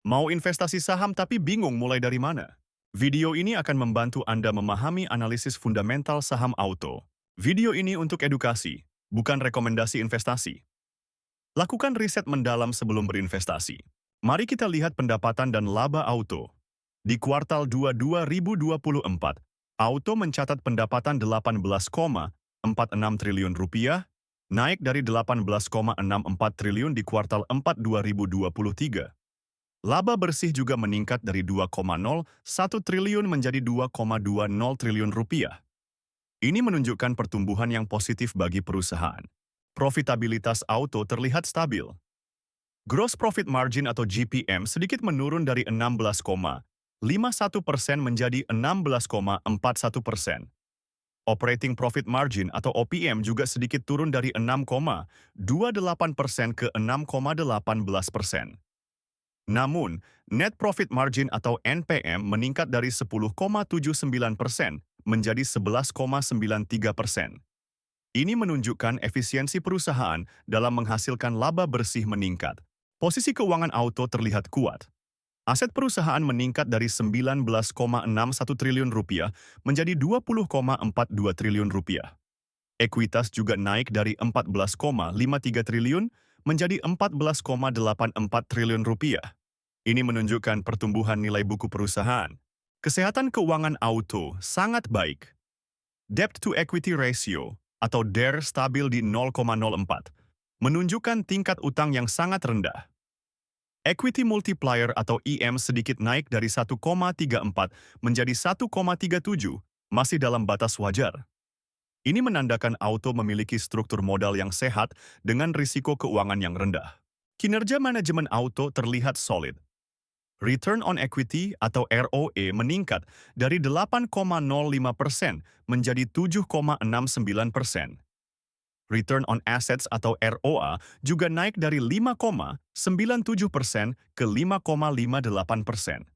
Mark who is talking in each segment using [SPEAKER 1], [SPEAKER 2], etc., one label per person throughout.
[SPEAKER 1] Mau investasi saham tapi bingung mulai dari mana? Video ini akan membantu Anda memahami analisis fundamental saham auto. Video ini untuk edukasi, bukan rekomendasi investasi. Lakukan riset mendalam sebelum berinvestasi. Mari kita lihat pendapatan dan laba auto. Di kuartal 2 2024, auto mencatat pendapatan 18,46 triliun rupiah, naik dari 18,64 triliun di kuartal 4 2023. Laba bersih juga meningkat dari 2,01 triliun menjadi 2,20 triliun rupiah. Ini menunjukkan pertumbuhan yang positif bagi perusahaan. Profitabilitas auto terlihat stabil. Gross profit margin atau GPM sedikit menurun dari 16,51% menjadi 16,41%. Operating profit margin atau OPM juga sedikit turun dari 6,28% ke 6,18%. Namun, net profit margin atau NPM meningkat dari 10,79% menjadi 11,93%. Ini menunjukkan efisiensi perusahaan dalam menghasilkan laba bersih meningkat. Posisi keuangan auto terlihat kuat. Aset perusahaan meningkat dari 19,61 triliun rupiah menjadi 20,42 triliun rupiah. Ekuitas juga naik dari 14,53 triliun menjadi 14,84 triliun rupiah. Ini menunjukkan pertumbuhan nilai buku perusahaan. Kesehatan keuangan auto sangat baik. Debt to equity ratio atau DER stabil di 0,04, menunjukkan tingkat utang yang sangat rendah. Equity multiplier atau EM sedikit naik dari 1,34 menjadi 1,37, masih dalam batas wajar. Ini menandakan auto memiliki struktur modal yang sehat dengan risiko keuangan yang rendah. Kinerja manajemen auto terlihat solid. Return on equity atau ROE meningkat dari 8,05% menjadi 7,69%. Return on assets atau ROA juga naik dari 5,97% ke 5,58%.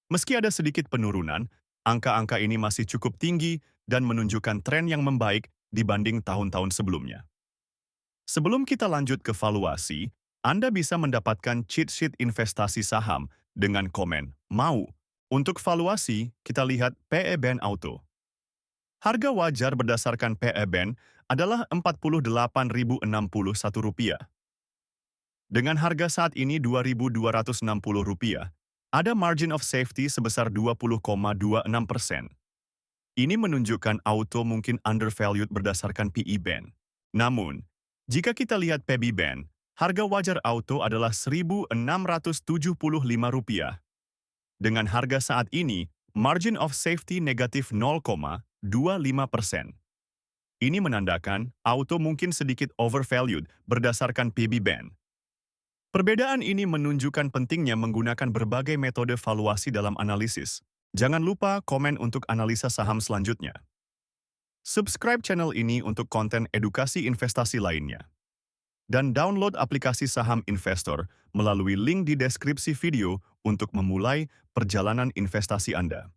[SPEAKER 1] Meski ada sedikit penurunan, angka-angka ini masih cukup tinggi dan menunjukkan tren yang membaik dibanding tahun-tahun sebelumnya. Sebelum kita lanjut ke valuasi, Anda bisa mendapatkan cheat sheet investasi saham dengan komen "Mau". Untuk valuasi, kita lihat PE Band Auto. Harga wajar berdasarkan PE Band adalah Rp48.061. Dengan harga saat ini Rp2.260, ada margin of safety sebesar 20,26%. Ini menunjukkan auto mungkin undervalued berdasarkan PE Band. Namun, jika kita lihat PB Band, harga wajar auto adalah Rp1.675. Dengan harga saat ini, margin of safety negatif 0,25%. Ini menandakan auto mungkin sedikit overvalued berdasarkan PB Band. Perbedaan ini menunjukkan pentingnya menggunakan berbagai metode valuasi dalam analisis. Jangan lupa komen untuk analisa saham selanjutnya. Subscribe channel ini untuk konten edukasi investasi lainnya. Dan download aplikasi Saham Investor melalui link di deskripsi video untuk memulai perjalanan investasi Anda.